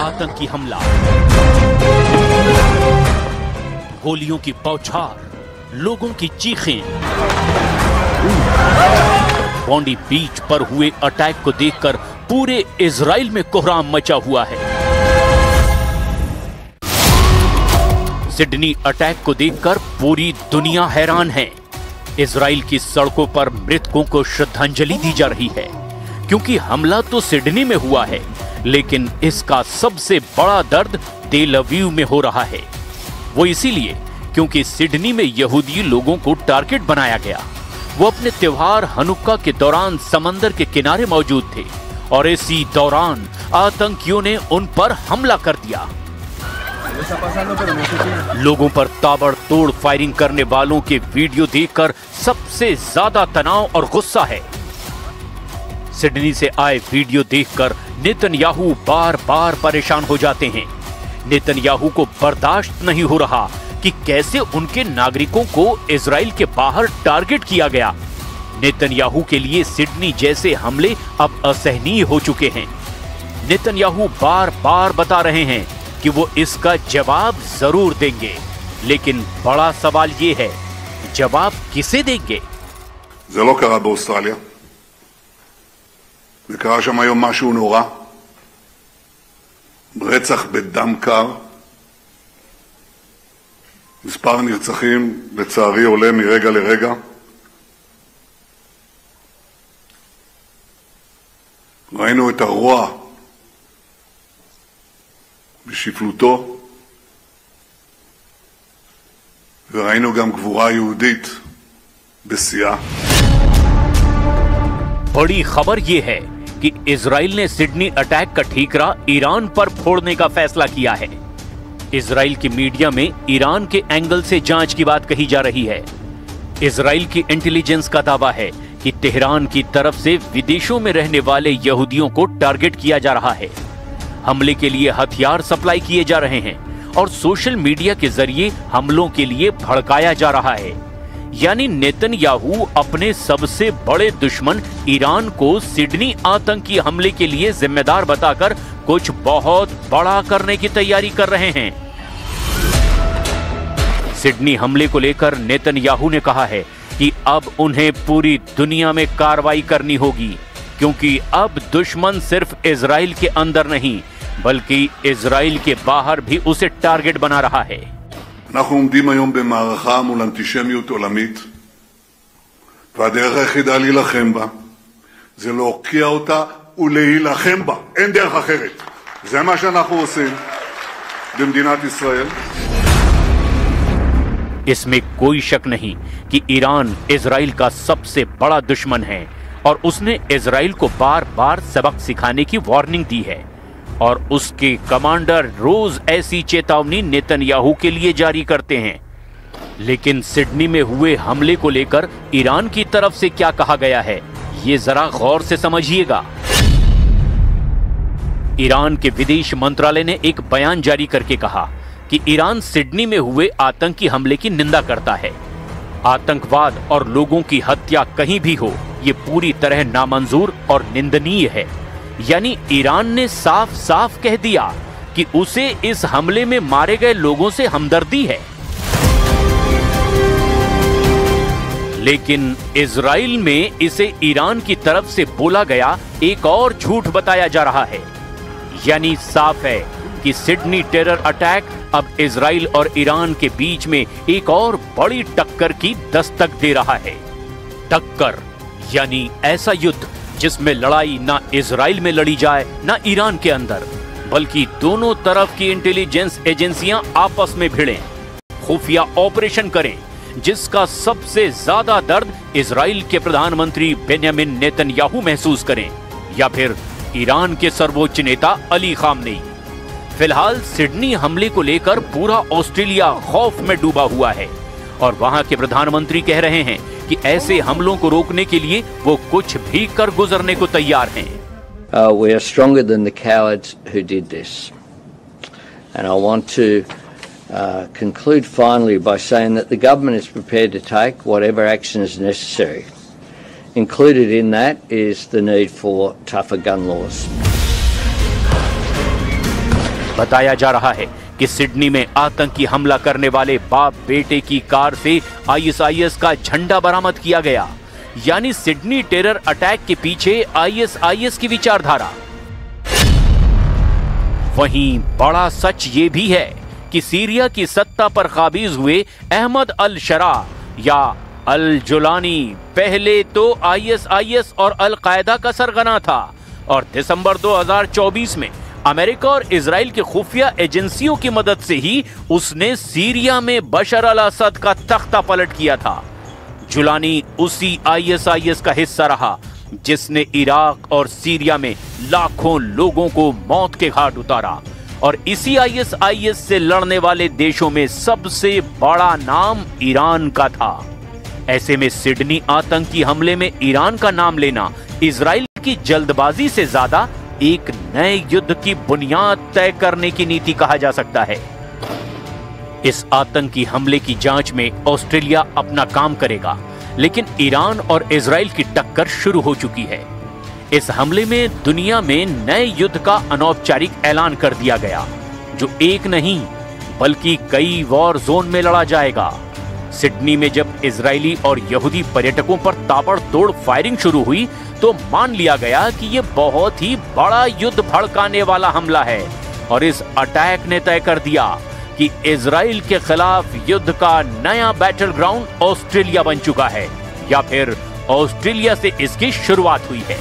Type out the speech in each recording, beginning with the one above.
आतंकी हमला, गोलियों की बौछार, लोगों की चीखें। बॉन्डी बीच पर हुए अटैक को देखकर पूरे इजराइल में कोहराम मचा हुआ है। सिडनी अटैक को देखकर पूरी दुनिया हैरान है। इजराइल की सड़कों पर मृतकों को श्रद्धांजलि दी जा रही है, क्योंकि हमला तो सिडनी में हुआ है, लेकिन इसका सबसे बड़ा दर्द तेल अवीव में हो रहा है। वो इसीलिए क्योंकि सिडनी में यहूदी लोगों को टारगेट बनाया गया। वो अपने त्योहार हनुक्का के दौरान समंदर के किनारे मौजूद थे और इसी दौरान आतंकियों ने उन पर हमला कर दिया। लोगों पर ताबड़तोड़ फायरिंग करने वालों के वीडियो देखकर सबसे ज्यादा तनाव और गुस्सा है। सिडनी से आए वीडियो देखकर नेतन्याहू बार बार परेशान हो जाते हैं। नेतन्याहू को बर्दाश्त नहीं हो रहा कि कैसे उनके नागरिकों को इजराइल के बाहर टारगेट किया गया। नेतन्याहू के लिए सिडनी जैसे हमले अब असहनीय हो चुके हैं। नेतन्याहू बार बार बता रहे हैं कि वो इसका जवाब जरूर देंगे, लेकिन बड़ा सवाल ये है, जवाब किसे देंगे? זה לא קרה באוסטרליה. זה קרה שם היום משהו נורא. רצח בדם קר. מספר נרצחים לצערי עולה מרגע לרגע. ראינו את הרוע בשפלותו, וראינו גם גבורה יהודית בשיאה. बड़ी खबर यह है कि इजराइल ने सिडनी अटैक का ठीकरा ईरान पर फोड़ने का फैसला किया है। इजराइल की मीडिया में ईरान के एंगल से जांच की बात कही जा रही है। इजराइल की इंटेलिजेंस का दावा है कि तेहरान की तरफ से विदेशों में रहने वाले यहूदियों को टारगेट किया जा रहा है। हमले के लिए हथियार सप्लाई किए जा रहे हैं और सोशल मीडिया के जरिए हमलों के लिए भड़काया जा रहा है। यानी नेतन्याहू अपने सबसे बड़े दुश्मन ईरान को सिडनी आतंकी हमले के लिए जिम्मेदार बताकर कुछ बहुत बड़ा करने की तैयारी कर रहे हैं। सिडनी हमले को लेकर नेतन्याहू ने कहा है कि अब उन्हें पूरी दुनिया में कार्रवाई करनी होगी, क्योंकि अब दुश्मन सिर्फ इजराइल के अंदर नहीं बल्कि इजराइल के बाहर भी उसे टारगेट बना रहा है। אנחנו עומדים היום במערכה מול אנטישמיות עולמית, והדרך היחידה להילחם בה זה להוקיע אותה ולהילחם בה. אין דרך אחרת. זה מה שאנחנו עושים במדינת ישראל. इसमें कोई शक नहीं कि ईरान इजराइल का सबसे बड़ा दुश्मन है और उसने इजराइल को बार बार सबक सिखाने की वार्निंग दी है और उसके कमांडर रोज ऐसी चेतावनी नेतन्याहू के लिए जारी करते हैं। लेकिन सिडनी में हुए हमले को लेकर ईरान की तरफ से क्या कहा गया है, ये जरा गौर से समझिएगा। ईरान के विदेश मंत्रालय ने एक बयान जारी करके कहा कि ईरान सिडनी में हुए आतंकी हमले की निंदा करता है। आतंकवाद और लोगों की हत्या कहीं भी हो, ये पूरी तरह नामंजूर और निंदनीय है। यानी ईरान ने साफ साफ कह दिया कि उसे इस हमले में मारे गए लोगों से हमदर्दी है। लेकिन इजराइल में इसे ईरान की तरफ से बोला गया एक और झूठ बताया जा रहा है। यानी साफ है कि सिडनी टेरर अटैक अब इजराइल और ईरान के बीच में एक और बड़ी टक्कर की दस्तक दे रहा है। टक्कर यानी ऐसा युद्ध जिसमें लड़ाई ना इजराइल में लड़ी जाए ना ईरान के अंदर, बल्कि दोनों तरफ की इंटेलिजेंस एजेंसियां आपस में भिड़ें, खुफिया ऑपरेशन करें, जिसका सबसे ज्यादा दर्द इजराइल के प्रधानमंत्री बेंयामिन नेतन्याहू महसूस करें या फिर ईरान के सर्वोच्च नेता अली खामनेई। फिलहाल सिडनी हमले को लेकर पूरा ऑस्ट्रेलिया खौफ में डूबा हुआ है और वहां के प्रधानमंत्री कह रहे हैं कि ऐसे हमलों को रोकने के लिए वो कुछ भी कर गुजरने को तैयार हैं। We are stronger than the cowards who did this. And I want to conclude finally by saying that the government is prepared to take whatever action is necessary. Included in that is the need for tougher gun laws. बताया जा रहा है कि Sydney में आतंकी हमला करने वाले बाप बेटे की कार से आईएसआईएस का झंडा बरामद किया गया। यानी सिडनी टेरर अटैक के पीछे आईएसआईएस की विचारधारा। वहीं बड़ा सच ये भी है कि सीरिया की सत्ता पर काबिज हुए अहमद अल शरा या अल जुलानी पहले तो आईएसआईएस और अल कायदा का सरगना था और दिसंबर 2024 में अमेरिका और इजराइल के खुफिया एजेंसियों की मदद से ही उसने सीरिया में बशर अल असद का तख्ता पलट किया था। जुलानी उसी आईएसआईएस का हिस्सा रहा जिसने इराक और सीरिया में लाखों लोगों को मौत के घाट उतारा और इसी आईएसआईएस से लड़ने वाले देशों में सबसे बड़ा नाम ईरान का था। ऐसे में सिडनी आतंकी हमले में ईरान का नाम लेना इजराइल की जल्दबाजी से ज्यादा एक नए युद्ध की बुनियाद तय करने की नीति कहा जा सकता है। इस आतंकी हमले की जांच में ऑस्ट्रेलिया अपना काम करेगा, लेकिन ईरान और इजराइल की टक्कर शुरू हो चुकी है। इस हमले में दुनिया में नए युद्ध का अनौपचारिक ऐलान कर दिया गया, जो एक नहीं बल्कि कई वॉर जोन में लड़ा जाएगा। सिडनी में जब इजरायली और यहूदी पर्यटकों पर ताबड़तोड़ फायरिंग शुरू हुई तो मान लिया गया कि यह बहुत ही बड़ा युद्ध भड़काने वाला हमला है और इस अटैक ने तय कर दिया कि इजराइल के खिलाफ युद्ध का नया बैटल ग्राउंड ऑस्ट्रेलिया बन चुका है या फिर ऑस्ट्रेलिया से इसकी शुरुआत हुई है।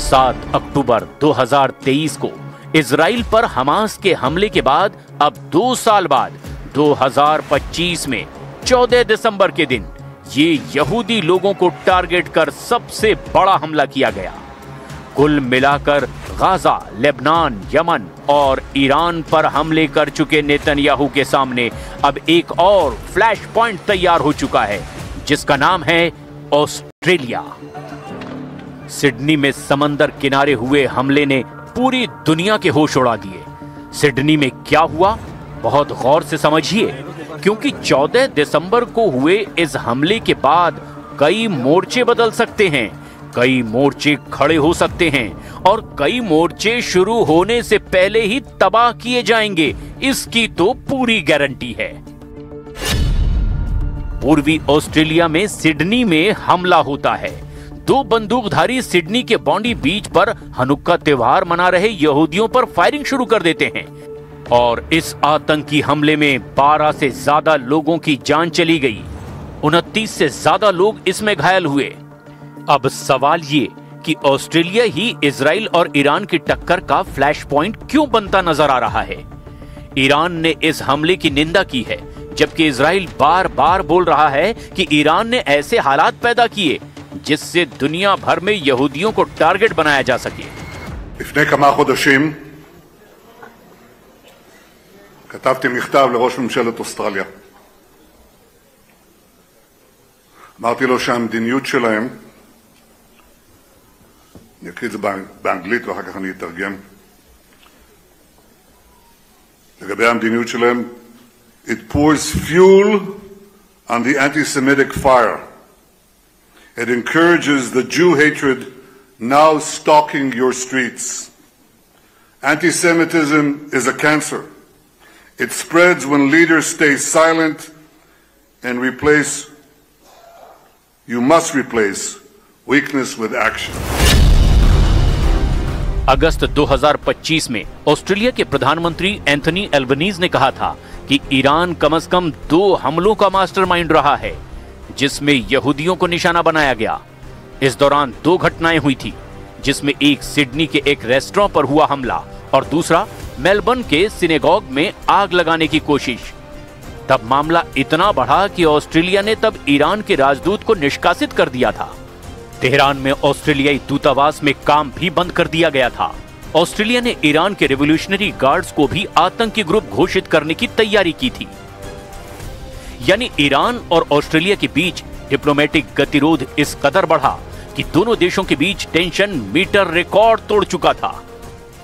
7 अक्टूबर 2023 को इजराइल पर हमास के हमले के बाद अब 2 साल बाद 2025 में 14 दिसंबर के दिन ये यहूदी लोगों को टारगेट कर सबसे बड़ा हमला किया गया। कुल मिलाकर गाजा, लेबनान, यमन और ईरान पर हमले कर चुके नेतन्याहू के सामने अब एक और फ्लैश पॉइंट तैयार हो चुका है जिसका नाम है ऑस्ट्रेलिया। सिडनी में समंदर किनारे हुए हमले ने पूरी दुनिया के होश उड़ा दिए। सिडनी में क्या हुआ बहुत गौर से समझिए, क्योंकि 14 दिसंबर को हुए इस हमले के बाद कई मोर्चे बदल सकते हैं, कई मोर्चे खड़े हो सकते हैं और कई मोर्चे शुरू होने से पहले ही तबाह किए जाएंगे, इसकी तो पूरी गारंटी है। पूर्वी ऑस्ट्रेलिया में सिडनी में हमला होता है। 2 बंदूकधारी सिडनी के बॉन्डी बीच पर हनुक्का त्योहार मना रहे यहूदियों पर फायरिंग शुरू कर देते हैं और इस आतंकी हमले में 12 से ज्यादा लोगों की जान चली गई, 29 से ज्यादा लोग इसमें घायल हुए। अब सवाल ये कि ऑस्ट्रेलिया ही इजराइल और ईरान की टक्कर का फ्लैश पॉइंट क्यों बनता नजर आ रहा है। ईरान ने इस हमले की निंदा की है, जबकि इजराइल बार बार बोल रहा है कि ईरान ने ऐसे हालात पैदा किए जिससे दुनिया भर में यहूदियों को टारगेट बनाया जा सके। לפני כמה חודשים כתבתי מכתב לראש ממשלת אוסטרליה. אמרתי לו שהמדיניות שלהם, אני אקריא את זה באנגלית ואחר כך אני אתרגם, לגבי המדיניות שלהם, it pours fuel on the anti-Semitic fire. It encourages the Jew hatred now stalking your streets. Anti-Semitism is a cancer. It spreads when leaders stay silent and you must replace weakness with action. अगस्त 2025 में Australia के प्रधानमंत्री Anthony Albanese ने कहा था कि Iran कम से कम 2 हमलों का मास्टरमाइंड रहा है जिसमें यहूदियों को निशाना बनाया गया। इस दौरान 2 घटनाएं हुई थी, जिसमें एक सिडनी के एक रेस्टोरेंट पर हुआ हमला और दूसरा मेलबर्न के सिनेगॉग में आग लगाने की कोशिश। तब मामला इतना बढ़ा कि ऑस्ट्रेलिया ने तब ईरान के राजदूत को निष्कासित कर दिया था। तेहरान में ऑस्ट्रेलियाई दूतावास में काम भी बंद कर दिया गया था। ऑस्ट्रेलिया ने ईरान के रिवॉल्यूशनरी गार्ड्स को भी आतंकी ग्रुप घोषित करने की तैयारी की थी। यानी ईरान और ऑस्ट्रेलिया के बीच डिप्लोमेटिक गतिरोध इस कदर बढ़ा कि दोनों देशों के बीच टेंशन मीटर रिकॉर्ड तोड़ चुका था।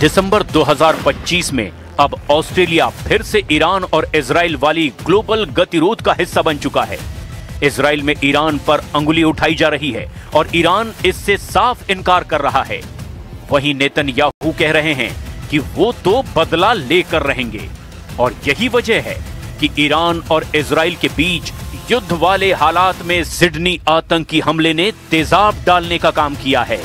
दिसंबर 2025 में अब ऑस्ट्रेलिया फिर से ईरान और इजराइल वाली ग्लोबल गतिरोध का हिस्सा बन चुका है। इजराइल में ईरान पर अंगुली उठाई जा रही है और ईरान इससे साफ इनकार कर रहा है। वहीं नेतन्याहू कह रहे हैं कि वो तो बदला लेकर रहेंगे और यही वजह है कि ईरान और इजराइल के बीच युद्ध वाले हालात में सिडनी आतंकी हमले ने तेजाब डालने का काम किया है।